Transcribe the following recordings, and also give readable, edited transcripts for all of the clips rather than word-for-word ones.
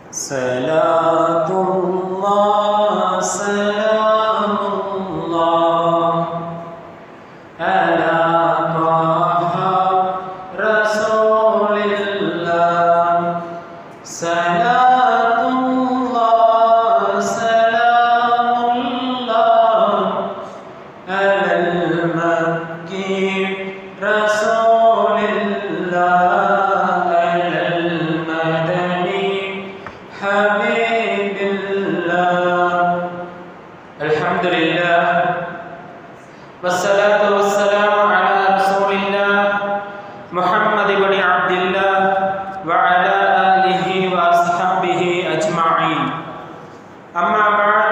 Salatullah, salamullah, ala taha rasulillah. Salatullah, salamullah, ala al-makki rasulillah. والصلاة والسلام على رسول الله محمد بن عبد الله وعلى آله وأصحابه أجمعين. أما بعد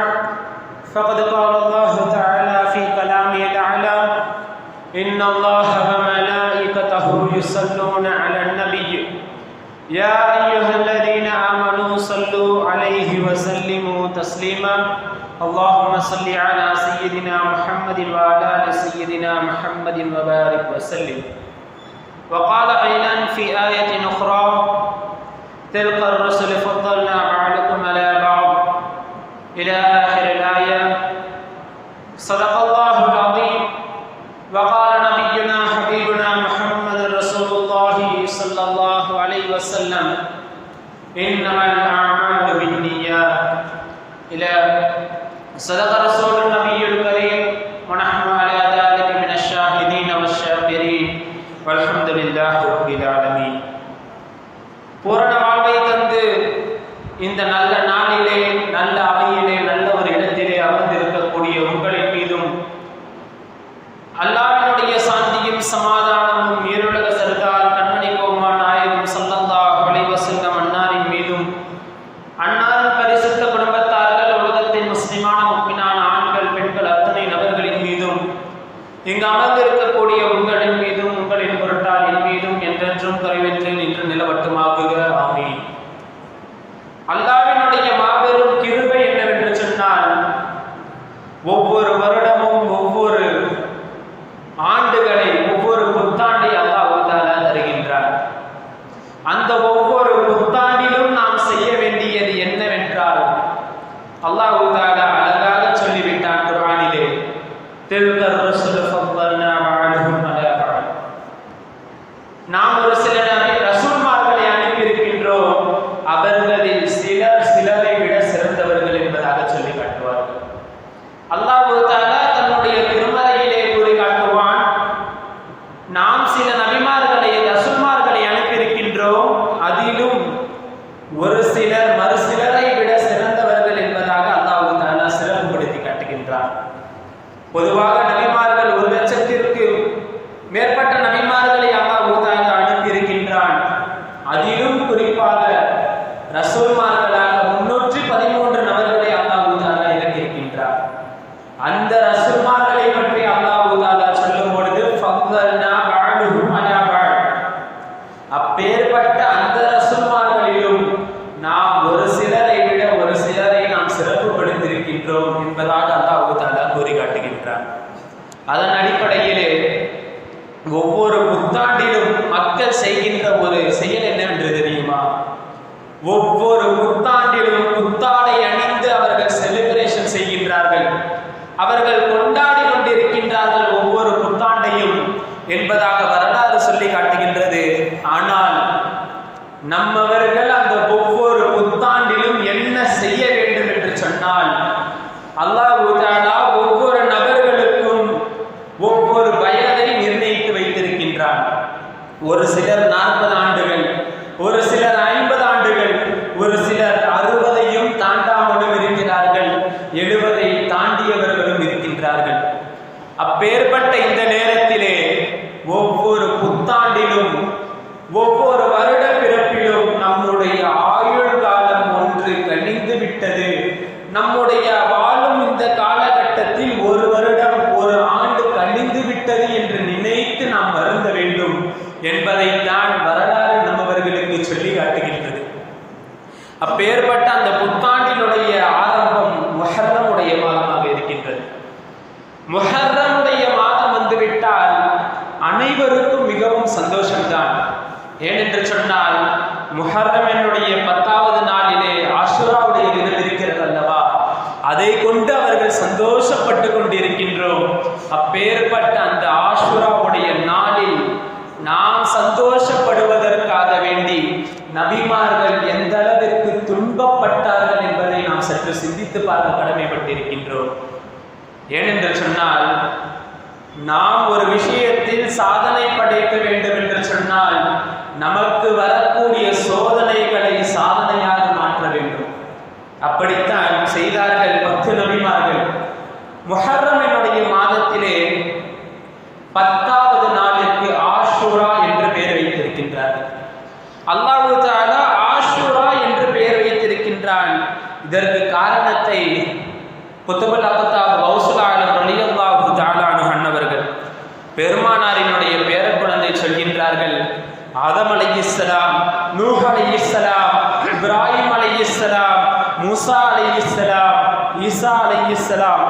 فقد قال الله تعالى في كلامه الأعلى إن الله وملائكته يصلون على النبي يا أيها الذين آمنوا صلوا عليه وسلموا تسليما. اللهم صل على سيدنا محمد وعلى آل سيدنا محمد وبارك وسلم. وقال أيضا في آية أخرى تلك الرسل فضلنا بعضكم على بعض إلى آخر الآية. صدق الله العظيم. وقال نبينا حبيبنا محمد رسول الله صلى الله عليه وسلم إنما الأعمال بالنيات. إلى صدق رسول النبي الكريم ونحن على ذلك من الشاهدين والشاكرين والحمد لله رب العالمين. பூரண வாழ்வை தந்து இந்த நல்ல நாளிலே, நல்ல அவையிலே, நல்ல ஒரு இடத்திலே அமர்ந்திருக்கக்கூடிய உங்களின் மீதும் அல்லாஹ்வினுடைய சாந்தியும் சமாதானமும் ஈருலக சர்தார் கண்மணி கோமான் நாயகம் ஸல்லல்லாஹு அலைஹி வஸல்லம் அன்னாரின் மீதும் அன்னாரின் பரிசுத்த குடும்பத்தார்கள், உலகத்தின் முஸ்லிமான முஃமினான ஆண்கள் பெண்கள் அத்தனை நபர்களின் மீதும் இங்கு அமர்ந்திருக்கக்கூடிய உங்களின் மீதும் உங்களின் பொருட்டால் என் மீதும் என்றென்றும் குறைவற்று நின்று நிலவட்டுமாகுக. ஆமீன். அல்லாஹ்வினுடைய மாபெரும் கிருபை என்னவென்று சொன்னால், ஒவ்வொரு வருடமும் ஒவ்வொரு ஆண்டுகளை, ஒவ்வொரு புத்தாண்டை அல்லாஹ் தருகின்றார். அந்த ஒவ்வொரு புத்தாண்டிலும் நாம் செய்ய வேண்டியது என்னவென்றால், அல்லாஹ் அழகாக சொல்லிவிட்டான் குர்ஆனிலே, தில்கர் ரஸூல் ஃபضلنا بعضهم على بعض. நாம் ஒரு சில ரசூல்மார்களை அனுப்பி இருக்கின்றோம், அவர்களில் சிலர் சிலரை விட சிறந்தவர்கள் என்பதாக சொல்லி காட்டுவார்கள். அல்லாஹ் தன்னுடைய திருமறையிலே கூறி காட்டுவான், நாம் சில நபிமார்களை, ரசூல்மார்களை அனுப்பியிருக்கின்றோம், அதிலும் ஒரு சிலர் மறு சிலரை விட சிறந்தவர்கள் என்பதாக அல்லாஹ் சிறப்புப்படுத்தி காட்டுகின்றார். பொதுவாக நபிமார்கள் 1,00,000க்கு மேற்பட்ட நபிமார்களை அல்லாஹ் அனுப்பியிருக்கின்றான். அதிலும் குறிப்பாக ரசூல்மார்களாக 313 நபர்களை அல்லாஹ் இறக்கியிருக்கின்றார். அந்த ரசூல்மார்களை பற்றி அல்லாஹ் சொல்லும் பொழுது ஃபضلنا بعضهم على بعض, அப்பேற்பட்ட அந்த ரசூல்மார்களிலும் நாம் ஒரு சிலரை விட ஒரு சிலரை நாம் சிறப்புப்படுத்தியிருக்கின்றோம் என்பதாக அல்லாஹ் கூறி காட்டுகின்றார். அதன் அடிப்படையிலே ஒவ்வொரு புத்தாண்டிலும் மக்கள் செய்கின்ற ஒரு செயல் என்னவென்று தெரியுமா? ஒவ்வொரு புத்தாண்டிலும் புத்தாடை அணிந்து அவர்கள் செலிப்ரேஷன் செய்கின்றார்கள், அவர்கள் கொண்டாடி கொண்டிருக்கின்றார்கள் ஒவ்வொரு புத்தாண்டையும் என்பதாக வரலாறு சொல்லி காட்டுகின்றது. ஆனால் நம்மவர்கள் அந்த ஒவ்வொரு புத்தாண்டிலும் என்ன செய்ய வேண்டும் என்று சொன்னால், அல்லாஹ் ஒவ்வொரு நபர்களுக்கும் ஒவ்வொரு வயதை நிர்ணயித்து வைத்திருக்கின்றான். ஒரு சிலர் 40 ஆண்டுகள், ஒரு சிலர் 50 ஆண்டுகள், ஒரு சிலர் 60ஐயும் தாண்டாமலும் இருக்கிறார்கள், 70ஐ தாண்டியவர்களும் இருக்கின்றார்கள். அப்பேற்பட்ட இந்த நேரத்திலே ஒவ்வொரு புத்தாண்டிலும், ஒவ்வொரு வருட பிறப்பிலும் நம்முடைய ஆயுள் காலம் ஒன்று கழிந்து விட்டது, நம்முடைய வாழும் இந்த காலகட்டத்தில் ஒரு வருடம், ஒரு ஆண்டு கழிந்து விட்டது என்று நினைத்து நாம் வருந்த வேண்டும் என்பதைத்தான் வரலாறு நம்மவர்களுக்கு சொல்லி காட்டுகின்றது. அப்பேற்பட்ட அந்த புத்தாண்டினுடைய ஆரம்பம் முஹர்ரமுடைய மாதமாக இருக்கின்றது. முஹர்ரமுடைய மாதம் வந்துவிட்டால் அனைவருக்கும் மிகவும் சந்தோஷம்தான். ஏனென்று சொன்னால், முஹர்ரம் என்னுடைய 10வது நாளிலே நாம் சந்தோஷப்படுவதற்காக வேண்டி நபிமார்கள் எந்த அளவிற்கு துன்பப்பட்டார்கள் என்பதை நாம் சற்று சிந்தித்து பார்க்க கடமைப்பட்டிருக்கின்றோம். ஏனென்று சொன்னால், நாம் ஒரு விஷயத்தில் சாதனை படைக்க வேண்டும் என்று சொன்னால் நமக்கு வரக்கூடிய சோதனைகளை சாதனையாக மாற்ற வேண்டும். அப்படித்தான் செய்தார்கள் 10 நபிமார்கள். முஹர்ரமினுடைய மாதத்திலே 10வது நாளுக்கு ஆஷுரா என்று பெயர் வைத்திருக்கின்றார்கள். அல்லாஹ் தஆலா ஆஷுரா என்று பெயர் வைத்திருக்கின்றான். இதற்கு காரணத்தை குத்துபுல் அக்தாப் கௌசுல் ஆலம் ரலியல்லாஹு தஆலா அன்ஹு அன்னவர்கள் பெருமானாரினுடைய பேர குழந்தை சொல்கின்றார்கள். ஆதம் அலைஹிஸ்ஸலாம், நூஹ் அலைஹிஸ்ஸலாம், இப்ராஹிம் அலைஹிஸ்ஸலாம், மூசா அலைஹிஸ்ஸலாம், ஈசா அலைஹிஸ்ஸலாம்,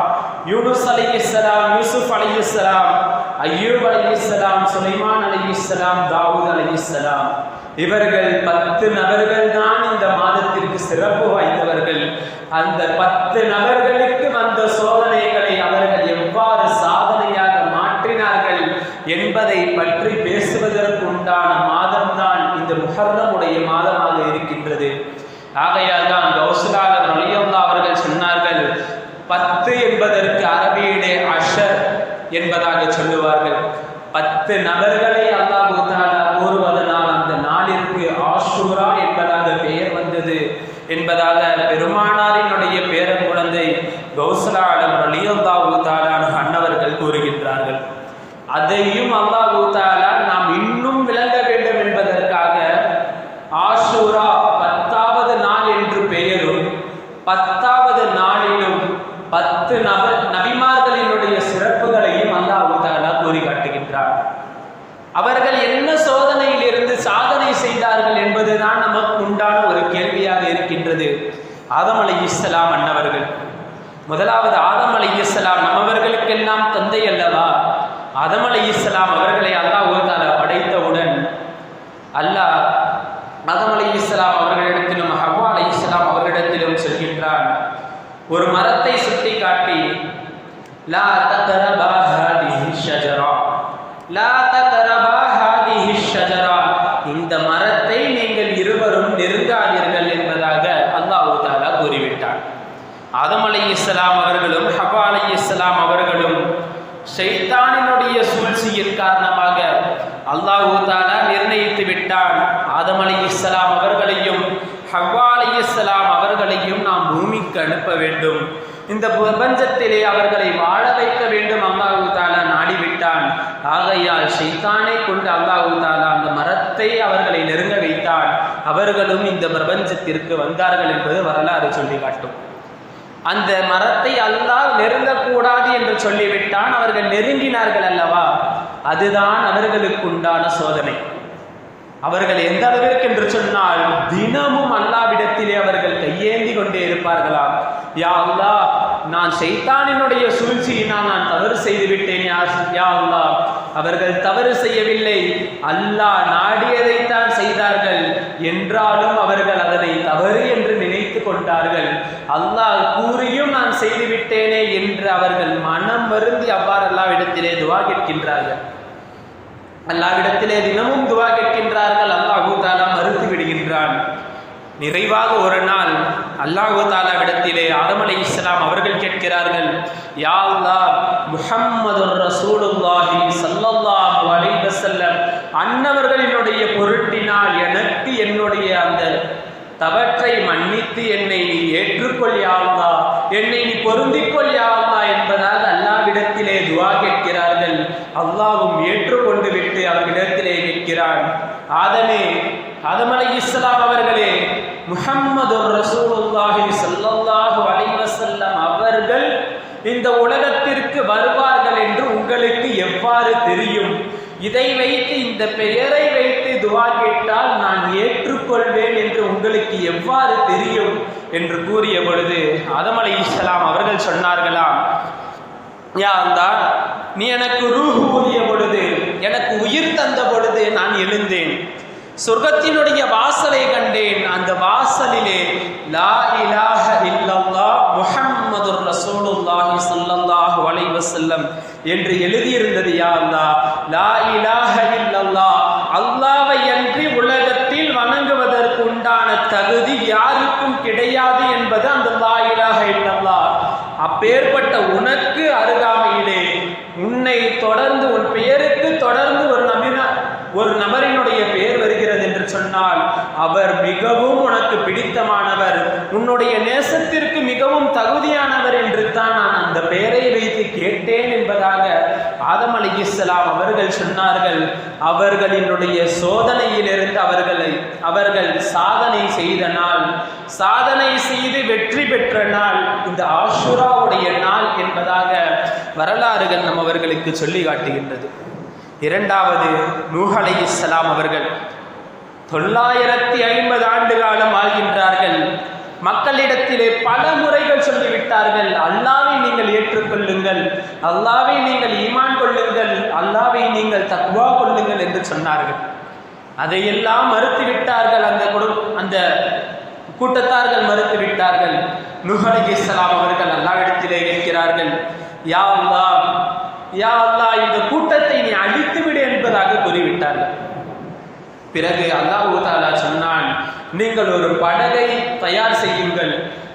யூனுஸ் அலைஹிஸ்ஸலாம், யூசுப் அலைஹிஸ்ஸலாம், அய்யூப் அலைஹிஸ்ஸலாம், சுலைமான் அலைஹிஸ்ஸலாம், தாவூத் அலைஹிஸ்ஸலாம், இவர்கள் 10 நபர்கள் தான் இந்த மாதத்திற்கு சிறப்பு வாய்ந்தவர்கள். அந்த 10 நபர்களுக்கு வந்த சோதனைகளை அவர்கள் எவ்வாறு சாதனையாக மாற்றினார்கள் என்பதை பற்றி பேசுவதற்கு உண்டான மாதம்தான் இந்த முஹர்ரமுடைய மாதமாக இருக்கின்றது. ஆகையால் தான் கௌசுல் ஆலம் ரலியல்லாஹு அவர்கள் சொன்னார்கள், 10 என்பதற்கு அரபியிலே அஷர் என்பதாக சொல்லுவார்கள். 10 நபர்களை அல்லாஹ் தஆலா கூறுவதனால் அந்த நாளிற்கு ஆஷூரா என்பதாக பெயர் வந்தது என்பதாக பெருமானாரினுடைய பேர குழந்தை கௌசுல் ஆலம் ரலியல்லாஹு தஆலா அன்னவர்கள் கூறுகின்றார்கள். அதையும் அல்லாஹ் தஆலா நாம் இன்னும் விளங்க வேண்டும் என்பதற்காக ஆஷூரா 10வது நாள் என்று பெயரும், 10வது நாளிலும் 10 நபிமார்களினுடைய சிறப்புகளையும் அல்லாஹ் தஆலா கூறி காட்டுகின்றார். அவர்கள் என்ன சோதனையில் இருந்து சாதனை செய்தார்கள் என்பதுதான் நமக்கு உண்டான ஒரு கேள்வியாக இருக்கின்றது. ஆதம் அலைஹிஸ்ஸலாம் அன்னவர்கள், முதலாவது ஆதம் அலைஹிஸ்ஸலாம் நம்மவர்களுக்கெல்லாம் தந்தை அல்லவா? ஆதம் அலைஹிஸ்ஸலாம் அவர்களை அல்லாஹ் தஆலா படைத்தவுடன் அல்லாஹ் ஆதம் அலைஹிஸ்ஸலாம் அவர்களிடத்திலும் ஹவ்வா அலைஹிஸ்ஸலாம் அவர்களிடத்திலும் சொல்கின்றான். ஒரு மரத்தை சுட்டி காட்டி, லா தக்ரபா ஹாதிஹி ஷஜரா, லா தக்ரபா ஹாதிஹி ஷஜரா, இந்த மரத்தை நீங்கள் இருவரும் நெருங்காதீர்கள் என்பதாக அல்லாஹ் தஆலா கூறிவிட்டார். ஆதம் அலைஹிஸ்ஸலாம் அவர்களும் ஹவ்வா அலைஹிஸ்ஸலாம் அவர்களும் ஷைத்தானினுடைய சூழ்ச்சியின் காரணமாக அல்லாஹ் தஆலா நிர்ணயித்து விட்டான், ஆதம் அலைஹிஸ்ஸலாம் அவர்களையும் ஹவ்வா அலைஹிஸ்ஸலாம் அவர்களையும் நாம் பூமிக்கு அனுப்ப வேண்டும், இந்த பிரபஞ்சத்திலே அவர்களை வாழ வைக்க வேண்டும் அல்லாஹ் தஆலா நாடிவிட்டான். ஆகையால் ஷைத்தானை கொண்டு அல்லாஹ் தஆலா அந்த மரத்தை அவர்களை நெருங்க வைத்தான். அவர்களும் இந்த பிரபஞ்சத்திற்கு வந்தார்கள் என்பது வரலாறு சொல்லி காட்டும். அந்த மரத்தை அல்லாஹ் நெருங்கக்கூடாது என்று சொல்லிவிட்டான். அவர்கள் நெருங்கினார்கள் அல்லவா, அதுதான் அவர்களுக்கு உண்டான சோதனை. அவர்கள் எந்த அளவிற்கு என்று சொன்னால், தினமும் அல்லாஹ்விடத்திலே அவர்கள் கையேந்தி கொண்டே இருப்பார்களாம். யா அல்லாஹ், நான் ஷைத்தானினுடைய சூழ்ச்சியினால் நான் தவறு செய்து விட்டேன். யா அல்லாஹ், அவர்கள் தவறு செய்யவில்லை, அல்லாஹ் நாடியதைத்தான் செய்தார்கள், என்றாலும் அவர்கள் அதனை தவறு என்று நினைத்து கொண்டார்கள். அல்லாஹ் கூறியும் நான் செய்து விட்டேனே என்று அவர்கள் மனம் வருந்தி அவ்வாறு அல்லாஹ்விடத்திலே துஆ கேட்கின்றார்கள். அல்லாஹ்விடத்திலே தினமும் துஆ கேட்கின்றார்கள். அல்லாஹ் தஆலா மறுத்து விடுகின்றான். நிறைவாக ஒரு நாள் அல்லாஹ் தஆலாவிடத்திலே ஆதம் அலைஹிஸ்ஸலாம் அவர்கள் கேட்கிறார்கள், யா அல்லாஹ், முஹம்மதுர் ரசூலுல்லாஹி ஸல்லல்லாஹு அலைஹி வஸல்லம் அன்னவர்களினுடைய பொருட்டினால் எனக்கு என்னுடைய அந்த தவற்றை மன்னித்து என்னை நீ ஏற்றுக்கொள் யா அல்லாஹ், என்னை நீ பொருந்திக்கொள் யா அல்லாஹ் என்பதாக அல்லாஹ்விடத்திலே துஆ கேட்கிறார்கள். அல்லாஹ்வும் ஏற்றுக்கொண்டு விட்டு அவர்களிடத்திலே கேட்கிறான், ஆதம் அலைஹிஸ்ஸலாம் அவர்களே, முஹம்மதுர் ரசூலுல்லாஹி ஸல்லல்லாஹு அலைஹி வஸல்லம் அவர்கள் இந்த உலகத்திற்கு வருவார்கள் என்று உங்களுக்கு எவ்வாறு தெரியும்? இதை வைத்து, இந்த பெயரை வைத்து துஆ கேட்டால் நான் ஏற்றுக்கொள்வேன் என்று உங்களுக்கு எவ்வாறு தெரியும் என்று கூறிய பொழுது ஆதம் அலைஹிஸ்ஸலாம் அவர்கள் சொன்னார்களாம், யா அல்லாஹ், நீ எனக்கு ரூஹ் ஊதிய பொழுது, எனக்கு உயிர் தந்த பொழுது நான் எழுந்தேன், சொர்க்கத்தினுடைய வாசலை கண்டேன், அந்த வாசலிலே லா இலாஹ இல்லல்லாஹ் முஹம்மதுர் ரசூலுல்லாஹி ஸல்லல்லாஹு அலைஹி வஸல்லம் என்று எழுதியிருந்தது. யா அல்லாஹ், லா இலாஹ இல்லல்லாஹ் தகுதி யாருக்கும் கிடையாது என்பது அந்த லா இலாஹ இல்லல்லாஹ். அப்பேற்பட்ட உனக்கு அருகாமையிலே உன்னை தொடர்ந்து உன் பெயருக்கு தொடர்ந்து ஒரு நபரினுடைய பெயர் வருகிறது என்று சொன்னால் அவர் மிகவும் உனக்கு பிடித்தமானவர், உன்னுடைய நேசத்திற்கு மிகவும் தகுதியானவர் என்று தான் நான் அந்த பெயரை வைத்து கேட்டேன் என்பதாக ஆதம் அலைஹிஸ்ஸலாம் அவர்கள் சொன்னார்கள். அவர்களினுடைய சோதனையிலிருந்து அவர்கள் சாதனை செய்த நாள், சாதனை செய்து வெற்றி பெற்ற நாள் இந்த ஆஷுராவுடைய நாள் என்பதாக வரலாறுகள் நம் அவர்களுக்கு சொல்லி காட்டுகின்றது. இரண்டாவது, நூஹ் அலைஹிஸ்ஸலாம் அவர்கள் 950 ஆண்டு காலம் ஆகின்றார்கள். மக்களிடத்திலே பல முறைகள் சொல்லிவிட்டார்கள், அல்லாஹ்வை நீங்கள் ஏற்றுக்கொள்ளுங்கள், அல்லாஹ்வை நீங்கள் ஈமான் கொள்ளுங்கள், அல்லாஹ்வை நீங்கள் தக்வா கொள்ளுங்கள் என்று சொன்னார்கள். அதையெல்லாம் மறுத்துவிட்டார்கள். அந்த கூட்டத்தார்கள் மறுத்துவிட்டார்கள். நூஹ் அலைஹிஸ்ஸலாம் அவர்கள் அல்லாஹ்விடத்திலே கேட்கிறார்கள், யா அல்லாஹ், யா அல்லாஹ், இந்த கூட்டத்தை நீ அழித்து விடு என்பதாக கூறிவிட்டார்கள். பிறகு அல்லாஹ் தஆலா சொன்னான், நீங்கள் ஒரு படகை தயார் செய்யுங்கள்,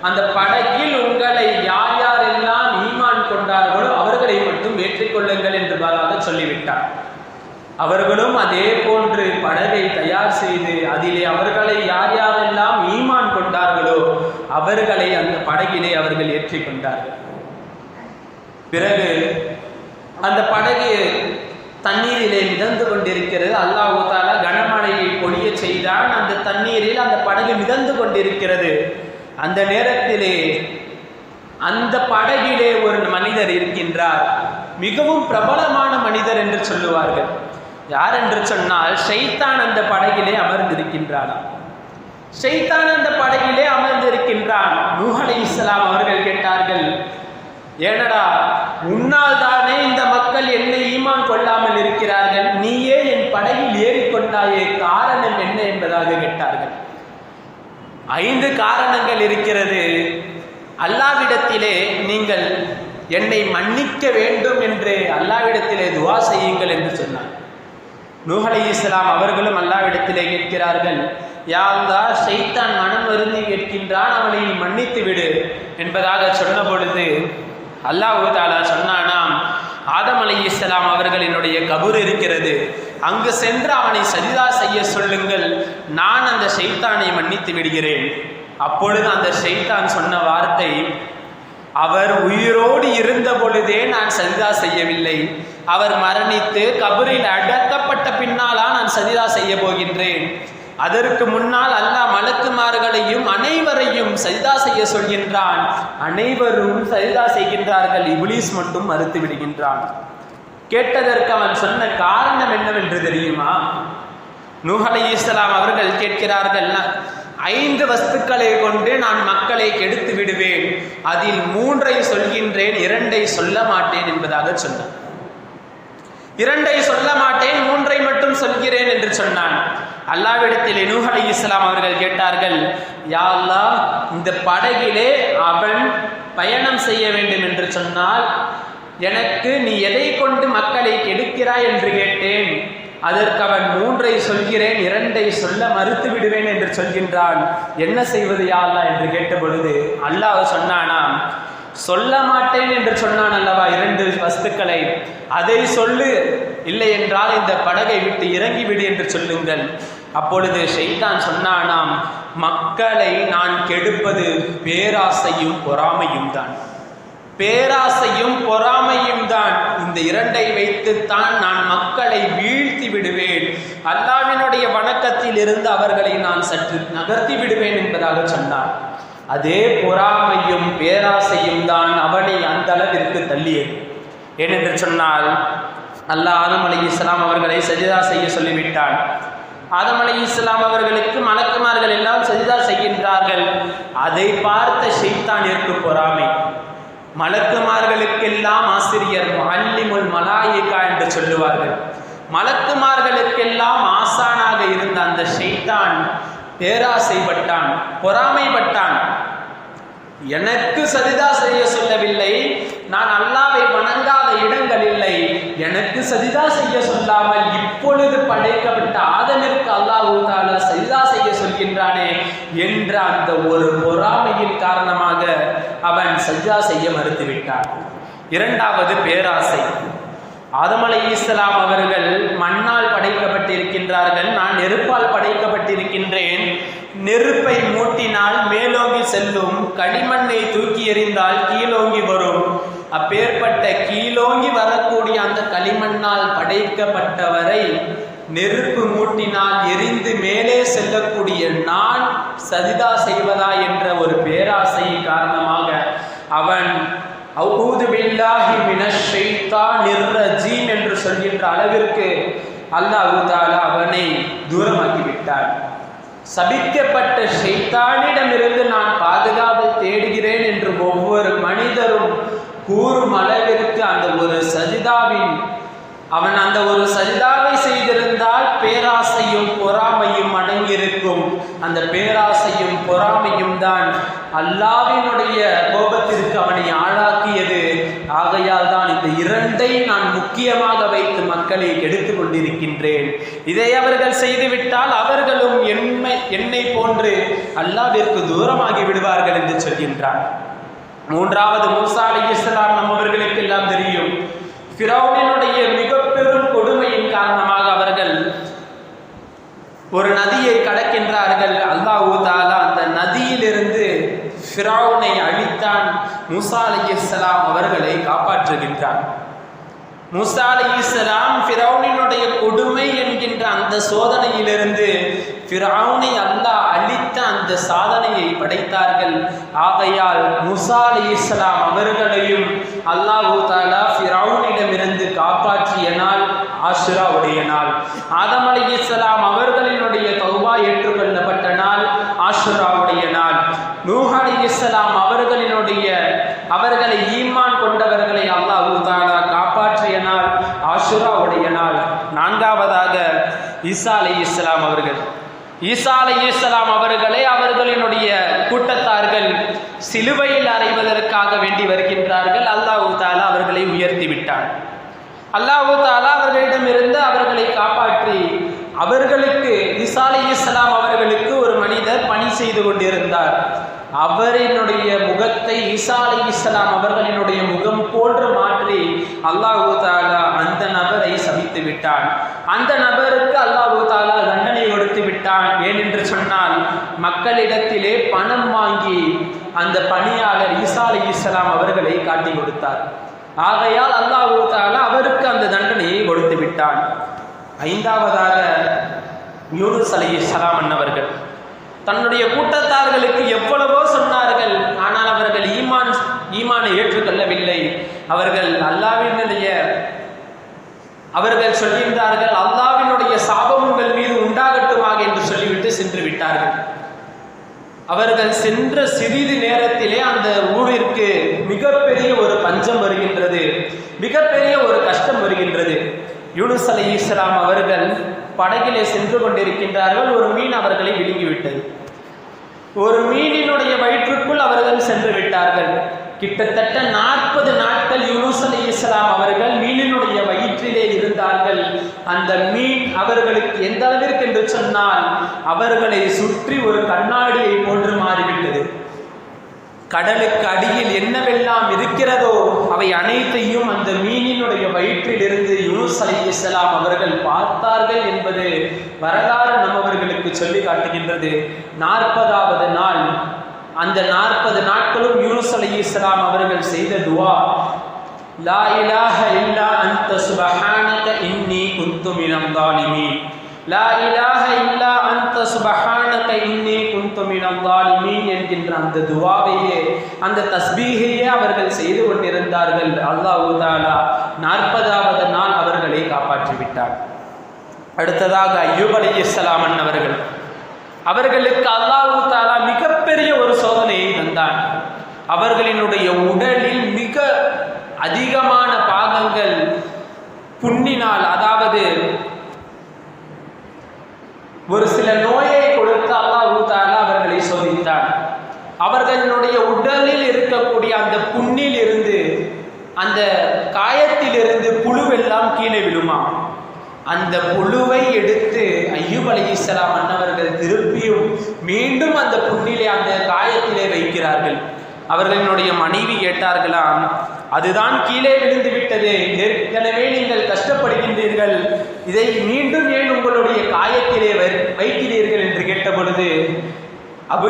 அந்த படகில் உங்களை யார் யாரெல்லாம் ஈமான் கொண்டார்களோ அவர்களை மட்டும் ஏற்றுக்கொள்ளுங்கள் என்பதாக சொல்லிவிட்டார். அவர்களும் அதே போன்று படகை தயார் செய்து அதிலே அவர்களை யார் யாரெல்லாம் ஈமான் கொண்டார்களோ அவர்களை அந்த படகிலே அவர்கள் ஏற்றிக்கொண்டார்கள். பிறகு அந்த படகு தண்ணீரிலே மிதந்து கொண்டிருக்கிறது. அல்லாஹ் தஆலா கனமழையை பொழிய செய்தான். அந்த தண்ணீரில் அந்த படகு மிதந்து கொண்டிருக்கிறது. அந்த நேரத்திலே அந்த படகிலே ஒரு மனிதர் இருக்கின்றார். மிகவும் பிரபலமான மனிதர் என்று சொல்லுவார்கள். யார் என்று சொன்னால் ஷைத்தான் அந்த படகிலே அமர்ந்திருக்கின்றான். ஷைத்தான் அந்த படகிலே அமர்ந்திருக்கின்றான். நூஹ் அலைஹிஸ்ஸலாம் அவர்கள் கேட்டார்கள், ஏனடா, உன்னால் தானே இந்த மக்கள் என்னை ஈமான் கொள்ளாமல் இருக்கிறார்கள், நீயே என் படகில் ஏறிக்கொண்டாயே, காரணம் என்ன என்பதாக கேட்டார்கள். 5 காரணங்கள் இருக்கிறது. அல்லாஹ்விடத்திலே நீங்கள் என்னை மன்னிக்க வேண்டும் என்று அல்லாஹ்விடத்திலே துஆ செய்யுங்கள் என்று சொன்னார். நூஹ் அலைஹிஸ்ஸலாம் அவர்களும் அல்லாஹ்விடத்திலே கேட்கிறார்கள், யா அல்லாஹ், ஷைத்தான் மனம் வருந்தி கேட்கின்றான், அவனை நீ மன்னித்து விடு என்பதாக சொன்ன பொழுது அல்லாஹ் தஆலா சொன்னானாம், ஆதம் அலைஹிஸ்ஸலாம் அவர்களினுடைய கபூர் இருக்கிறது, அங்கு சென்று அவனை சஜிதா செய்ய சொல்லுங்கள், நான் அந்த ஷைத்தானை மன்னித்து விடுகிறேன். அப்பொழுது அந்த ஷைத்தான் சொன்ன வார்த்தை, அவர் உயிரோடு இருந்த பொழுதே நான் சஜிதா செய்யவில்லை, அவர் மரணித்து கபரில் அடக்கப்பட்ட பின்னாலா நான் சஜிதா செய்ய போகின்றேன். அதற்கு முன்னால் அல்லாஹ் மலக்குமார்களையும் அனைவரையும் சஜிதா செய்ய சொல்கின்றான். அனைவரும் சஜிதா செய்கின்றார்கள், இப்லீஸ் மட்டும் மறுத்து விடுகின்றான். கேட்டதற்கு அவன் சொன்ன காரணம் என்னவென்று தெரியுமா? நூஹ் அலைஹிஸ்ஸலாம் அவர்கள் கேட்கிறார்கள், 5 வஸ்துக்களை கொண்டு நான் மக்களை கெடுத்து விடுவேன், அதில் 3ஐ சொல்கின்றேன், 2ஐ சொல்ல மாட்டேன் என்பதாக சொன்னான். 2ஐ சொல்ல மாட்டேன், 3ஐ மட்டும் சொல்கிறேன் என்று சொன்னான். அல்லாஹ்விடத்தில் நூஹ் அலைஹிஸ்ஸலாம் அவர்கள் கேட்டார்கள், யா அல்லாஹ், இந்த படகிலே அவன் பயணம் செய்ய வேண்டும் என்று சொன்னால் எனக்கு நீ எதை கொண்டு மக்களை கெடுக்கிறாய் என்று கேட்டேன். அதற்கு அவன் 3ஐ சொல்கிறேன், 2ஐ சொல்ல மறுத்து விடுவேன் என்று சொல்கின்றான். என்ன செய்வது யா அல்லாஹ் என்று கேட்ட பொழுது அல்லாஹ் சொன்னானாம், சொல்ல மாட்டேன் என்று சொன்னான் அல்லவா 2 வஸ்துக்களை, அதை சொல்லு, இல்லை என்றால் இந்த படகை விட்டு இறங்கிவிடு என்று சொல்லுங்கள். அப்பொழுது ஷைத்தான் சொன்னானாம், மக்களை நான் கெடுப்பது பேராசையும் பொறாமையும் தான், பேராசையும் பொறாமையும் தான். இந்த 2ஐ வைத்துத்தான் நான் மக்களை வீழ்த்தி விடுவேன், அல்லாஹ்வினுடைய வணக்கத்தில் இருந்து அவர்களை நான் சற்று நகர்த்தி விடுவேன் என்பதாக சொன்னார். அதே பொறாமையும் பேராசையும் தான் அவனை அந்த அளவிற்கு தள்ளியது. ஏனென்று சொன்னால் அல்லாஹ் ஆதம் அலைஹிஸ்ஸலாம் அவர்களை சஜிதா செய்ய சொல்லிவிட்டான். ஆதம் அலைஹிஸ்ஸலாம் அவர்களுக்கு மலக்குமார்கள் எல்லாம் சஜிதா செய்கின்றார்கள். அதை பார்த்த ஷைத்தானிற்கு பொறாமை. மலக்குமார்களுக்கெல்லாம் ஆசிரியர் முஅல்லிமுல் மலாயிகா என்று சொல்லுவார்கள். மலக்குமார்களுக்கெல்லாம் ஆசானாக இருந்த அந்த ஷைத்தான் பேராசைப்பட்டான், பொறாமைப்பட்டான். எனக்கு சஜிதா செய்ய சொல்லவில்லை, நான் அல்லாஹ்வை வணங்காத இடங்கள் இல்லை, எனக்கு சஜிதா செய்ய சொல்லாமல் இப்பொழுது படைக்கப்பட்ட ஆதமிற்கு அல்லாஹ் தஆலா சஜிதா செய்ய சொல்கின்றானே, என்ற அந்த ஒரு பொறாமையின் காரணமாக அவன் சஜ்ஜா செய்ய மறுத்துவிட்டான். இரண்டாவது பேராசை. ஆதம் அலைஹிஸ்ஸலாம் அவர்கள் மண்ணால் படைக்கப்பட்டிருக்கின்றார்கள், நான் நெருப்பால் படைக்கப்பட்டிருக்கின்றேன். நெருப்பை மூட்டினால் மேலோங்கி செல்லும், களிமண்ணை தூக்கி எறிந்தால் கீழோங்கி வரும். அப்பேற்பட்ட கீழோங்கி வரக்கூடிய அந்த களிமண்ணால் படைக்கப்பட்டவரை நெருப்பு மூட்டினால் எரிந்து மேலே செல்லக்கூடிய நான் சஜிதா செய்வதா என்ற ஒரு பேராசையின் காரணமாக அவன் அஊது பில்லாஹி மினஷ் ஷைத்தானிர் ரஜீம் என்று சொல்கின்ற அளவிற்கு அல்லாஹ் தஆலா அவனை தூரமாக்கி விட்டார். சபிக்கப்பட்ட ஷைத்தானிடமிருந்து நான் பாதுகாப்பு தேடுகிறேன் என்று ஒவ்வொரு மனிதரும் கூறும் அளவிற்கு அந்த ஒரு சஜிதாவின் அவன் அந்த ஒரு சஜிதாவை செய்திருந்தால் பேராசையும் பொறாமையும் அடங்கியிருக்கும். அந்த பேராசையும் பொறாமையும் தான் அல்லாஹ்வினுடைய கோபத்திற்கு அவனை ஆளாக்கியது. ஆகையால் தான் இந்த இரண்டை நான் முக்கியமாக வைத்து மக்களை கெடுத்து கொண்டிருக்கின்றேன். இதை அவர்கள் செய்துவிட்டால் அவர்களும் என்னை போன்று அல்லாஹ்விற்கு தூரமாகி விடுவார்கள் என்று சொல்கின்றார். மூன்றாவது, மூசா அலைஹிஸ்ஸலாம் நம்மவர்களுக்கு எல்லாம் தெரியும். ஃபிரௌனினுடைய மிக பெரும் கொடுமையின் காரணமாக அவர்கள் ஒரு நதியை கடக்கின்றார்கள். அல்லாஹ் தஆலா அந்த நதியிலிருந்து ஃபிரௌனை அழித்தான். மூசா அலைஹிஸ்ஸலாம் அவர்களை காப்பாற்றுகின்றார். மூசா அலைஹிஸ்ஸலாம் ஃபிரௌனினுடைய கொடுமை என்கின்ற அந்த சோதனையிலிருந்து ஃபிரௌனை அல்லாஹ் அழித்த அந்த சாதனையை படைத்தார்கள். ஆகையால் மூசா அலைஹிஸ்ஸலாம் அவர்களையும் அல்லாஹ் தஆலா ஃபிரௌனிடமிருந்து காப்பாற்றிய நாள் ஆஷுராவுடைய நாள். ஆதம் அலைஹிஸ்ஸலாம் அவர்களினுடைய தௌபா ஏற்றுக்கொள்ளப்பட்ட நாள் ஆஷுராவுடைய நாள். நூஹ் அலைஹிஸ்ஸலாம் அவர்களை ஈமான் கொண்டவர்களை அல்லாஹ் தஆலா காப்பாற்றிய நாள் ஆஷுராவுடைய நாள். நான்காவதாக ஈசா அலைஹிஸ்ஸலாம் அவர்களை அவர்களினுடைய கூட்டத்தார்கள் சிலுவையில் அறைவதற்காக வேண்டி வருகின்றார்கள். அல்லாஹ் தஆலா அவர்களை உயர்த்தி விட்டார். அல்லாஹ் தஆலா அவர்களிடமிருந்து அவர்களை காப்பாற்றி அவர்களுக்கு ஈசா அலைஹிஸ்ஸலாம் அவர்களுக்கு ஒரு மனிதர் பணி செய்து கொண்டிருந்தார். அவரினுடைய முகத்தை ஈசா அலைஹிஸ்ஸலாம் அவர்களினுடைய முகம் போன்று மாற்றி அல்லாஹ் தஆலா அந்த நபரை சபித்து விட்டான். அந்த நபருக்கு அல்லாஹ் தஆலா தண்டனை கொடுத்து விட்டான். ஏனென்று சொன்னால் மக்களிடத்திலே பணம் வாங்கி அந்த பணியாளர் ஈசா அலைஹிஸ்ஸலாம் அவர்களை காட்டி கொடுத்தார். ஆகையால் அல்லாஹ் தஆலா அவருக்கு அந்த தண்டனையை கொடுத்து விட்டான். ஐந்தாவதாக யூனுஸ் அலைஹிஸ்ஸலாம் அன்னவர்கள் தன்னுடைய கூட்டத்தார்களுக்கு எவ்வளவோ சொன்னார்கள். ஆனால் அவர்கள் ஈமானை ஏற்றுக்கொள்ளவில்லை. அவர்கள் சொல்கின்றார்கள், அல்லாஹ்வினுடைய சாபம் உங்கள் மீது உண்டாகட்டுமாக என்று சொல்லிவிட்டு சென்று விட்டார்கள். அவர்கள் சென்ற சிறிது நேரத்திலே அந்த ஊரிற்கு மிகப்பெரிய ஒரு பஞ்சம் வருகின்றது, மிகப்பெரிய ஒரு கஷ்டம் வருகின்றது. யூனுஸ் அலைஹிஸ்ஸலாம் அவர்கள் படகிலே சென்று கொண்டிருக்கின்றார்கள். ஒரு மீன் அவர்களை விழுங்கிவிட்டது. ஒரு மீனினுடைய வயிற்றுக்குள் அவர்கள் சென்று விட்டார்கள். கிட்டத்தட்ட 40 நாட்கள் யூனுஸ் அலைஹிஸ்ஸலாம் அவர்கள் மீனினுடைய வயிற்றிலே இருந்தார்கள். அந்த மீன் அவர்களுக்கு எந்த அளவிற்கு என்று சொன்னால் அவர்களை சுற்றி ஒரு கண்ணாடியை போன்று மாறிவிட்டது. கடலுக்கு அடியில் என்னவெல்லாம் இருக்கிறதோ அவை அனைத்தையும் அந்த மீனினுடைய வயிற்றிலிருந்து யூனுஸ் அலைஹிஸ்ஸலாம் அவர்கள் பார்த்தார்கள் என்பது வரலாறு நம்மவர்களுக்கு சொல்லி காட்டுகின்றது. 40வது நாள், அந்த 40 நாட்களும் யூனுஸ் அலைஹிஸ்ஸலாம் அவர்கள் செய்த துஆ, லா இலாஹ இல்லா அன்த சுப்ஹானக இன்னி குன்து மினல் ஸாலிமீன், லா இலாஹ இல்லா அன்த சுப்ஹானக இன்னி குன்து மினல் ஸாலிமீன் என்கின்ற அந்த துஆவையே, அந்த தஸ்பீஹையே அவர்கள் செய்து கொண்டிருந்தார்கள். அல்லாஹ் தஆலா 40வது நாள் அவர்களை காப்பாற்றி விட்டார். அடுத்ததாக அய்யூப் அலைஹிஸ்ஸலாம் அவர்களுக்கு அல்லாஹ் தஆலா மிகப்பெரிய ஒரு சோதனையை தந்தான். அவர்களினுடைய உடலில் மிக அதிகமான பாகங்கள் புண்ணினால், அதாவது ஒரு சில நோயை கொடுத்து அல்லாஹ் தஆலா அவர்களை சோதித்தான். அவர்களுடைய உடலில் இருக்கக்கூடிய அந்த புண்ணில் இருந்து, அந்த காயத்திலிருந்து புழுவெல்லாம் கீழே விழுமா. அந்த புழுவை எடுத்து அய்யூப் அலைஹிஸ்ஸலாம் அன்னவர்கள் திருப்பியும் மீண்டும் அந்த புண்ணிலே அந்த காயத்திலே வைக்கிறார்கள். அவர்களினுடைய மனைவி கேட்டார்களாம், அதுதான் கீழே விழுந்து விட்டது, ஏற்கனவே நீங்கள் கஷ்டப்படுகின்றீர்கள், இதை மீண்டும் ஏன் உங்களுடைய காயத்திலே வைக்கிறீர்கள் என்று கேட்ட பொழுது அபூ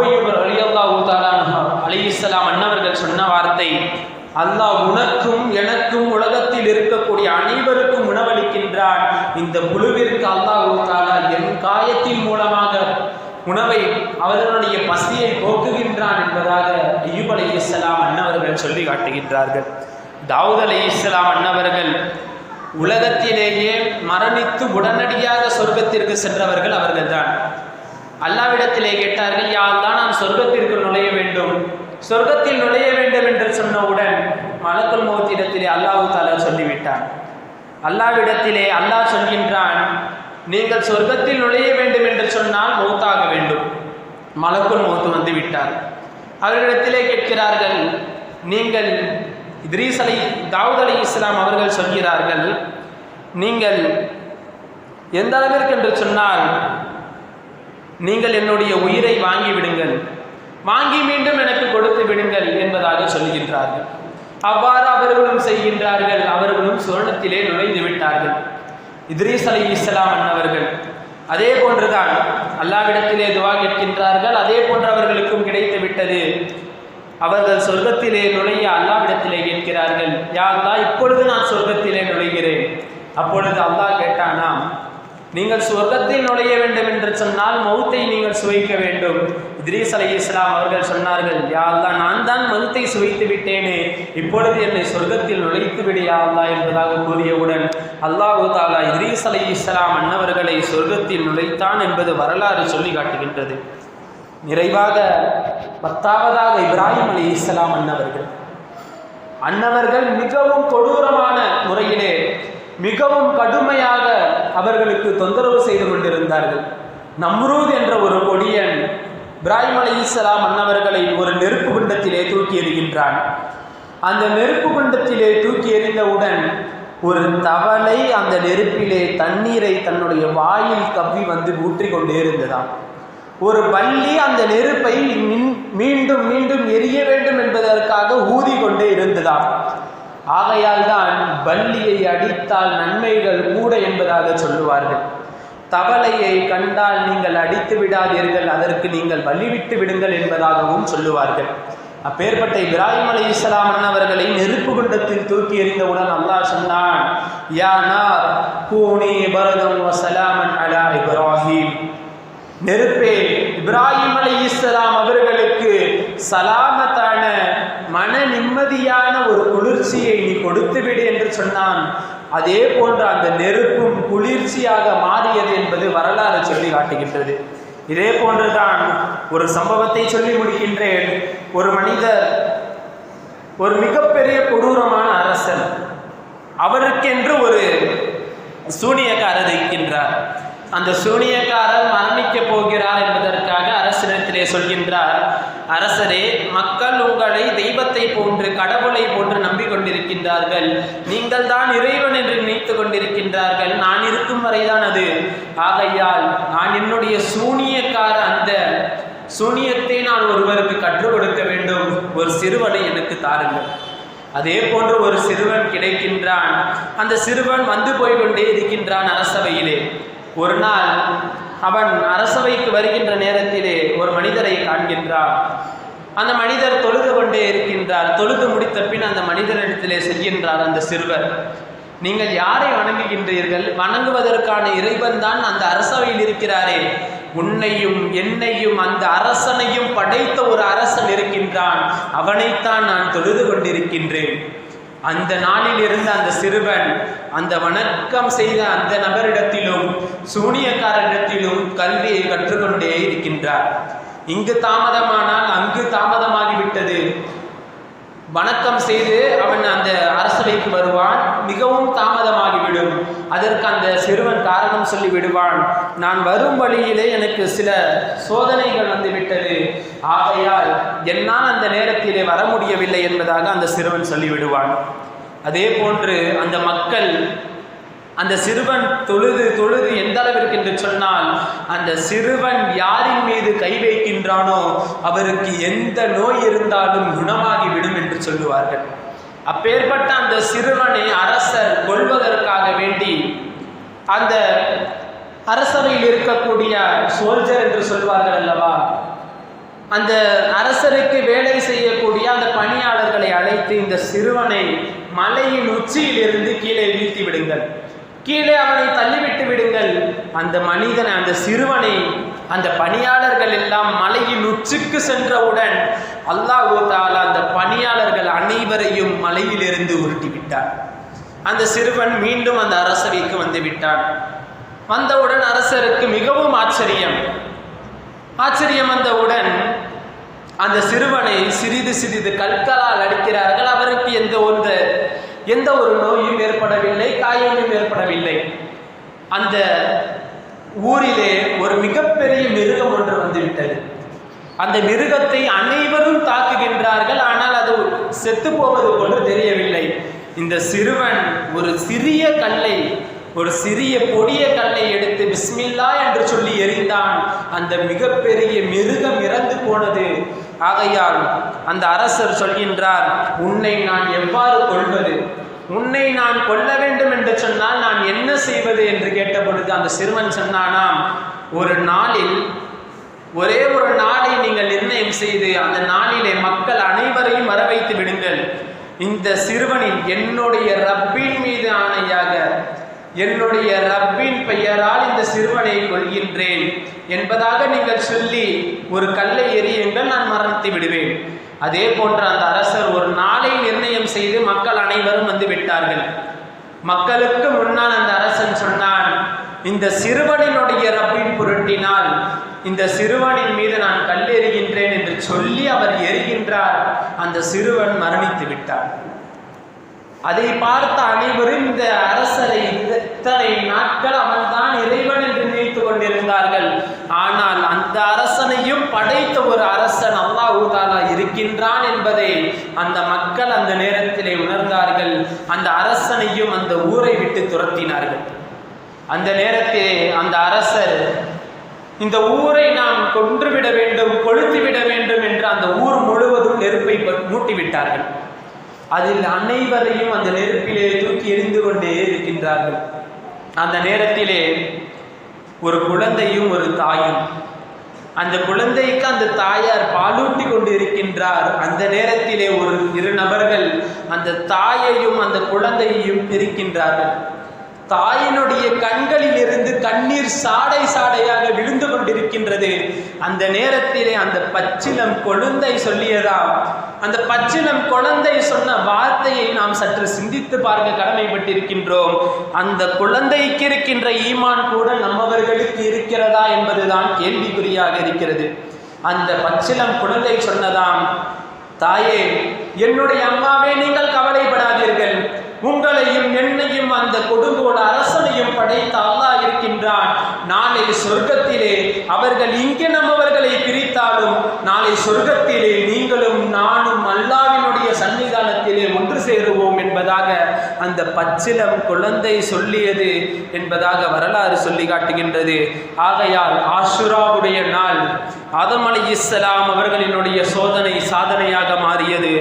அய்யூப் ரலியல்லாஹு தஆலா அலைஹிஸ்ஸலாம் அன்னவர்கள் சொன்ன வார்த்தை, அல்லாஹ் உனக்கும் எனக்கும் உலகத்தில் இருக்கக்கூடிய அனைவருக்கும் உணவளிக்கின்றான், இந்த புழுவிற்கு அல்லாஹ் தஆலா என் காயத்தின் மூலமாக உணவை அவர்களுடைய பசியை போக்குகின்றான் என்பதாக அய்யூப் அலைஹிஸ்ஸலாம் அன்னவர்கள் சொல்லி காட்டுகின்றார்கள். தாவூத் அலைஹிஸ்ஸலாம் அன்னவர்கள் உலகத்திலேயே மரணித்து உடனடியாக சொர்க்கத்திற்கு சென்றவர்கள் அவர்கள்தான். அல்லாஹ்விடத்திலே கேட்டார்கள், யா அல்லாஹ், நான் சொர்க்கத்திற்கு நுழைய வேண்டும், சொர்க்கத்தில் நுழைய வேண்டும் என்று சொன்னவுடன் மலக்குல் மௌத்திடத்திலே அல்லாஹ் தஆலா சொல்லிவிட்டான். அல்லாஹ்விடத்திலே அல்லாஹ் சொல்கின்றான், நீங்கள் சொர்க்கத்தில் நுழைய வேண்டும் என்று சொன்னால் மௌத்தாக வேண்டும். மலக்குல் மௌத் வந்து விட்டார். அவர்களிடத்திலே கேட்கிறார்கள், நீங்கள் தாவூத் அலைஹிஸ்ஸலாம் அவர்கள் சொல்கிறார்கள், நீங்கள் எந்த அளவிற்கு என்று சொன்னால் நீங்கள் என்னுடைய உயிரை வாங்கி விடுங்கள், வாங்கி மீண்டும் எனக்கு கொடுத்து விடுங்கள் என்பதாக சொல்கின்றார்கள். அவ்வாறு அவர்களும் செய்கின்றார்கள். அவர்களும் சுவனத்திலே நுழைந்து விட்டார்கள். இத்ரீஸ் அலைஹிஸ்ஸலாம் அன்னவர்கள் அதே போன்றுதான் அல்லாஹ்விடத்திலே துஆ கேட்கின்றார்கள். அதே போன்று அவர்களுக்கும் கிடைத்து விட்டது. அவர்கள் சொர்க்கத்திலே நுழைய அல்லாஹ்விடத்திலே கேட்கிறார்கள், யா அல்லாஹ், இப்பொழுது நான் சொர்க்கத்திலே நுழைகிறேன். அப்பொழுது அல்லாஹ் கேட்டானாம், நீங்கள் சொர்க்கத்தில் நுழைய வேண்டும் என்று சொன்னால் மௌத்தை நீங்கள் சுவைக்க வேண்டும். இத்ரீஸ் அலைஹிஸ்ஸலாம் அவர்கள் சொன்னார்கள், யா அல்லாஹ், நான் தான் மௌத்தை சுவைத்து விட்டேனே, இப்பொழுது என்னை சொர்க்கத்தில் நுழைத்து விடு யா அல்லாஹ் என்பதாக கூறியவுடன் அல்லாஹ் தஆலா இத்ரீஸ் அலைஹிஸ்ஸலாம் அன்னவர்களை சொர்க்கத்தில் நுழைத்தான் என்பது வரலாறு சொல்லி காட்டுகின்றது. நிறைவாக 10வதாக இப்ராஹிம் அலைஹிஸ்ஸலாம் அன்னவர்கள் மிகவும் கொடூரமான முறையிலே மிகவும் கடுமையாக அவர்களுக்கு தொந்தரவு செய்து கொண்டிருந்தார்கள். நம்ரூத் என்ற ஒரு கொடியன் இப்ராஹிம் அலைஹிஸ்ஸலாம் அன்னவர்களை ஒரு நெருப்பு குண்டத்திலே தூக்கி எறிகின்றான். அந்த நெருப்பு குண்டத்திலே தூக்கி எறிந்தவுடன் ஒரு தவளை அந்த நெருப்பிலே தண்ணீரை தன்னுடைய வாயில் கவ்வி வந்து ஊற்றி கொண்டே இருந்ததாம். ஒரு பல்லி அந்த நெருப்பை மீண்டும் மீண்டும் எரிய வேண்டும் என்பதற்காக ஊதி கொண்டே இருந்ததாம். ஆகையால் தான் பல்லியை அடித்தால் நன்மைகள் கூட என்பதாக சொல்லுவார்கள். தவளையை கண்டால் நீங்கள் அடித்து விடாதீர்கள், அதற்கு நீங்கள் பலிவிட்டு விடுங்கள் என்பதாகவும் சொல்லுவார்கள். அப்பேற்பட்ட இப்ராஹிம் அலைஹிஸ்ஸலாம் அன்னவர்களை நெருப்பு குண்டத்தில் தூக்கி எறிந்தவுடன் அல்லாஹ் சொன்னான், யா நார் கூனி பரதம் வ ஸலாமன் அலா இப்ராஹிம், நெருப்பே, இப்ராஹிம் அலைஹிஸ்ஸலாம் அவர்களுக்கு சலாமத்தான மன நிம்மதியான ஒரு குளிர்ச்சியை நீ கொடுத்து விடு என்று சொன்னான். அதே போன்று அந்த நெருப்பும் குளிர்ச்சியாக மாறியது என்பது வரலாறு சொல்லி காட்டுகின்றது. இதே போன்றுதான் ஒரு சம்பவத்தை சொல்லி முடிக்கின்றேன். ஒரு மனிதர், ஒரு மிகப்பெரிய கொடூரமான அரசன், அவருக்கென்று ஒரு சூனியக்காரர் இருக்கின்றார். அந்த சூனியக்காரர் மரணிக்கப் போகிறார் என்பதற்காக அரசனிடத்திலே சொல்கின்றார், அரசரே, மக்கள் உங்களை தெய்வத்தை போன்று கடவுளை போன்று நம்பிக்கொண்டிருக்கின்றார்கள், நீங்கள் தான் இறைவன் என்று நினைத்து கொண்டிருக்கின்றார்கள், நான் இருக்கும் வரைதான் அது. ஆகையால் நான் என்னுடைய அந்த சூனியத்தை நான் ஒருவருக்கு கற்றுக் கொடுக்க வேண்டும், ஒரு சிறுவனை எனக்கு தாருங்கள். அதே போன்று ஒரு சிறுவன் கிடைக்கின்றான். அந்த சிறுவன் வந்து போய்கொண்டே இருக்கின்றான் அரசவையிலே. ஒரு நாள் அவன் அரசவைக்கு வருகின்ற நேரத்திலே ஒரு மனிதரை காண்கின்றான். அந்த மனிதர் தொழுது கொண்டே இருக்கின்றார். தொழுது முடித்த பின் அந்த மனிதனிடத்திலே செல்கின்றார் அந்த சிறுவர். நீங்கள் யாரை வணங்குகின்றீர்கள்? வணங்குவதற்கான இறைவன் தான் அந்த அரசவையில் இருக்கிறாரே, உன்னையும் என்னையும் அந்த அரசனையும் படைத்த ஒரு அரசன் இருக்கின்றான், அவனைத்தான் நான் தொழுது கொண்டிருக்கின்றேன். அந்த நாளில் இருந்த அந்த சிறுவன் அந்த வணக்கம் செய்த அந்த நபரிடத்திலும் சூனியக்காரரிடத்திலும் கல்வியை கற்றுக்கொண்டே இருக்கின்றார். இங்கு தாமதமானால் அங்கு தாமதமாகிவிட்டது. வணக்கம் செய்து அவன் அந்த அரசவைக்கு வருவான், மிகவும் தாமதமாகிவிடும். அதற்கு அந்த சிறுவன் காரணம் சொல்லி விடுவான், நான் வரும் வழியிலே எனக்கு சில சோதனைகள் வந்துவிட்டது, ஆகையால் என்னால் அந்த நேரத்திலே வர முடியவில்லை என்பதாக அந்த சிறுவன் சொல்லிவிடுவான். அதே போன்று அந்த மக்கள் அந்த சிறுவன் தொழுது தொழுது எந்த அளவிற்கு என்று சொன்னால், அந்த சிறுவன் யாரின் மீது கை வைக்கின்றானோ அவருக்கு எந்த நோய் இருந்தாலும் குணமாகிவிடும் என்று சொல்லுவார்கள். அப்பேற்பட்ட அந்த சிறுவனை அரசர் கொல்வதற்காக வேண்டி அந்த அரசவையில் இருக்கக்கூடிய சோல்ஜர் என்று சொல்வார்கள் அல்லவா, அந்த அரசருக்கு வேலை செய்யக்கூடிய அந்த பணியாளர்களை அழைத்து இந்த சிறுவனை மலையின் உச்சியில் இருந்து கீழே வீழ்த்தி விடுங்கள், கீழே அவனை தள்ளிவிட்டு விடுங்கள். அந்த மனிதனை, அந்த சிறுவனை அந்த பணியாளர்கள் எல்லாம் மலையின் உச்சிக்கு சென்றவுடன் அல்லாஹ் தஆலா அந்த பணியாளர்கள் அனைவரையும் மலையிலிருந்து உருட்டி விட்டார். அந்த சிறுவன் மீண்டும் அந்த அரசவைக்கு வந்து விட்டான். வந்தவுடன் அரசருக்கு மிகவும் ஆச்சரியம் வந்தவுடன் அந்த சிறுவனை சிறிது சிறிது கற்களால் அடிக்கிறார்கள். அவருக்கு எந்த ஒரு நோயும் ஏற்படவில்லை, காயமும் ஏற்படவில்லை. அந்த ஊரிலே ஒரு மிகப்பெரிய மிருகம் ஒன்று வந்துவிட்டது. அந்த மிருகத்தை அனைவரும் தாக்குகின்றார்கள். ஆனால் அது செத்து போவது போன்று தெரியவில்லை. இந்த சிறுவன் ஒரு சிறிய பொடிய கல்லை எடுத்து பிஸ்மில்லா என்று சொல்லி எறிந்தான். அந்த மிகப்பெரிய மிருகம் இறந்து போனது. ஆகையால் அந்த அரசர் சொல்கின்றார், உன்னை நான் எவ்வாறு கொல்வது, உன்னை நான் கொல்ல வேண்டும் என்று சொன்னால் நான் என்ன செய்வது என்று கேட்ட பொழுது அந்த சிறுவன் சொன்னானாம், ஒரே ஒரு நாளை நீங்கள் நிர்ணயம் செய்து அந்த நாளிலே மக்கள் அனைவரையும் வர வைத்து விடுங்கள். இந்த சிறுவனின் என்னுடைய ரப்பின் மீது ஆணையாக, என்னுடைய ரப்பின் பெயரால் இந்த சிறுவனை கொள்கின்றேன் என்பதாக நீங்கள் சொல்லி ஒரு கல்லை எறியுங்கள், நான் மரணித்து விடுவேன். அதே போன்ற அந்த அரசர் ஒரு நாளை நிர்ணயம் செய்து மக்கள் அனைவரும் வந்து விட்டார்கள். மக்களுக்கு முன்னால் அந்த அரசன் சொன்னான், இந்த சிறுவனினுடைய ரப்பின் பொருட்டினால் இந்த சிறுவனின் மீது நான் கல்லெறிகின்றேன் என்று சொல்லி அவர் எறிகின்றார். அந்த சிறுவன் மரணித்து விட்டார். அதை பார்த்த அனைவரும் இந்த அரசரை இத்தனை நாட்கள் அவன்தான் இறைவன் என்று நினைத்துக் கொண்டிருந்தார்கள். ஆனால் அந்த அரசனையும் படைத்த ஒரு அரசன் அல்லாஹ் தஆலா இருக்கின்றான் என்பதை அந்த மக்கள் அந்த நேரத்திலே உணர்ந்தார்கள். அந்த அரசனையும் அந்த ஊரை விட்டு துரத்தினார்கள். அந்த நேரத்திலே அந்த அரசர், இந்த ஊரை நாம் கொன்றுவிட வேண்டும், கொளுத்திவிட வேண்டும் என்று அந்த ஊர் முழுவதும் நெருப்பை மூட்டிவிட்டார்கள். அதில் அனைவரையும் அந்த நெருப்பிலே தூக்கி எறிந்து கொண்டே இருக்கின்றார்கள். அந்த நேரத்திலே ஒரு குழந்தையும் ஒரு தாயும், அந்த குழந்தைக்கு அந்த தாயார் பாலூட்டி கொண்டு இருக்கின்றார். அந்த நேரத்திலே இரு நபர்கள் அந்த தாயையும் அந்த குழந்தையையும் பிரிக்கின்றார்கள். தாயினுடைய கண்களில் இருந்து கண்ணீர் சாடை சாடையாக விழுந்து கொண்டிருக்கின்றது. அந்த நேரத்திலே அந்த பச்சிலம் குழந்தை சொல்லியதா, அந்த பச்சிலம் குழந்தை சொன்ன வார்த்தையை நாம் சற்று சிந்தித்து பார்க்க கடமைப்பட்டிருக்கின்றோம். அந்த குழந்தைக்கு இருக்கின்ற ஈமான் கூட நம்மவர்களுக்கு இருக்கிறதா என்பதுதான் கேள்விக்குறியாக இருக்கிறது. அந்த பச்சிலம் குழந்தை சொன்னதாம், தாயே, என்னுடைய அம்மாவே, நீங்கள் கவலைப்படாதீர்கள், உங்களையும் என்னையும் அந்த கொடுங்கோல் அரசனையும் படைத்த அல்லாஹ் இருக்கின்றான். நாளை சொர்க்கத்திலே அவர்கள் இங்கே நம்மவர்களை பிரித்தாலும் நாளை சொர்க்கத்திலே நீங்களும் நானும் அல்லாஹ்வினுடைய சன்னிதானத்திலே ஒன்று சேருவோம் என்பதாக அந்த பச்சிலம் குழந்தை சொல்லியது என்பதாக வரலாறு சொல்லி காட்டுகின்றது. ஆகையால் ஆஷுராவுடைய நாள் ஆதம் அலைஹிஸ்ஸலாம் அவர்களினுடைய சாதனையாக மாறியது.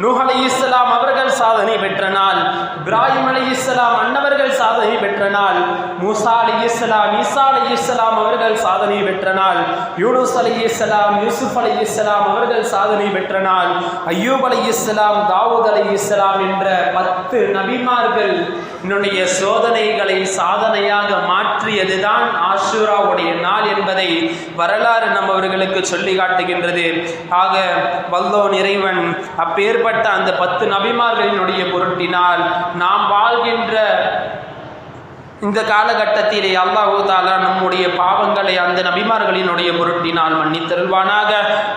நூஹ் அலைஹிஸ்ஸலாம் அவர்கள் சாதனை பெற்ற நாள், இப்ராஹிம் அலைஹிஸ்ஸலாம் அன்னவர்கள் சாதனை பெற்ற நாள், மூசா அலைஹிஸ்ஸலாம், ஈசா அலைஹிஸ்ஸலாம் அவர்கள் சாதனை பெற்ற நாள், யூனுஸ் அலைஹிஸ்ஸலாம், யூசுப் அலைஹிஸ்ஸலாம் அவர்கள் சாதனை பெற்ற நாள், அய்யூப் அலைஹிஸ்ஸலாம், தாவூத் அலைஹிஸ்ஸலாம் என்ற 10 நபிமார்கள் என்னுடைய சோதனைகளை சாதனையாக மாற்றியதுதான் ஆஷூராவுடைய நாள் என்பதை வரலாறு நம்மவர்களுக்கு சொல்லி காட்டுகின்றது. ஆக வல்லோன் இறைவன் அப்பேற்பட்ட அந்த 10 நபிமார்களினுடைய பொருட்டினால் நாம் வாழ்கின்ற இந்த காலகட்டத்திலே அல்லாஹ் தஆலா நம்முடைய பாவங்களை அந்த நபிமார்களினுடைய பொருட்டினால் மன்னித்தருள்வானாக.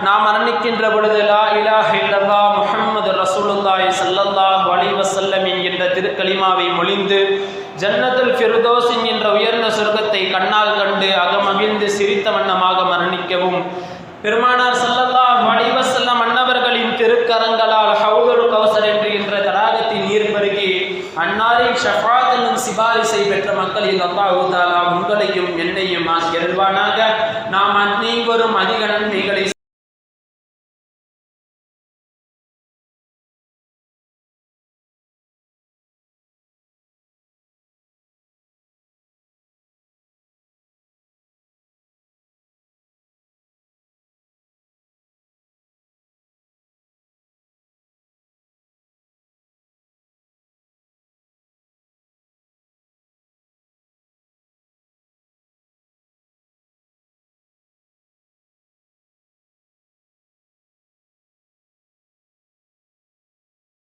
நாம் மரணிக்கின்ற பொழுது லா இலாஹ இல்லல்லாஹ் முஹம்மது ரசூலுல்லாஹி ஸல்லல்லாஹு அலைஹி வஸல்லம் என்கின்ற திருக்கலிமாவை மொழிந்து ஜன்னத்துல் ஃபிர்தௌஸ் என்ற உயர்ந்த சொர்க்கத்தை கண்ணால் கண்டு அகமகிழ்ந்து சிரித்த வண்ணமாக மரணிக்கவும், பெருமானார் ஸல்லல்லாஹு அலைஹி வஸல்லம் அன்னவர்களின் திருக்கரங்களால் ஹவுதுல் கௌசர் என்ற தடாகத்தில் நீர் பருகி அன்னாரின் ஷஃபாஅத் என்னும் சிபாரிசை பெற்ற மக்களில் அல்லாஹ் தஆலா உங்களையும் என்னையும் ஆக்கியருள்வானாக. நாம் அனைவரும் அதிக நன்மைகளை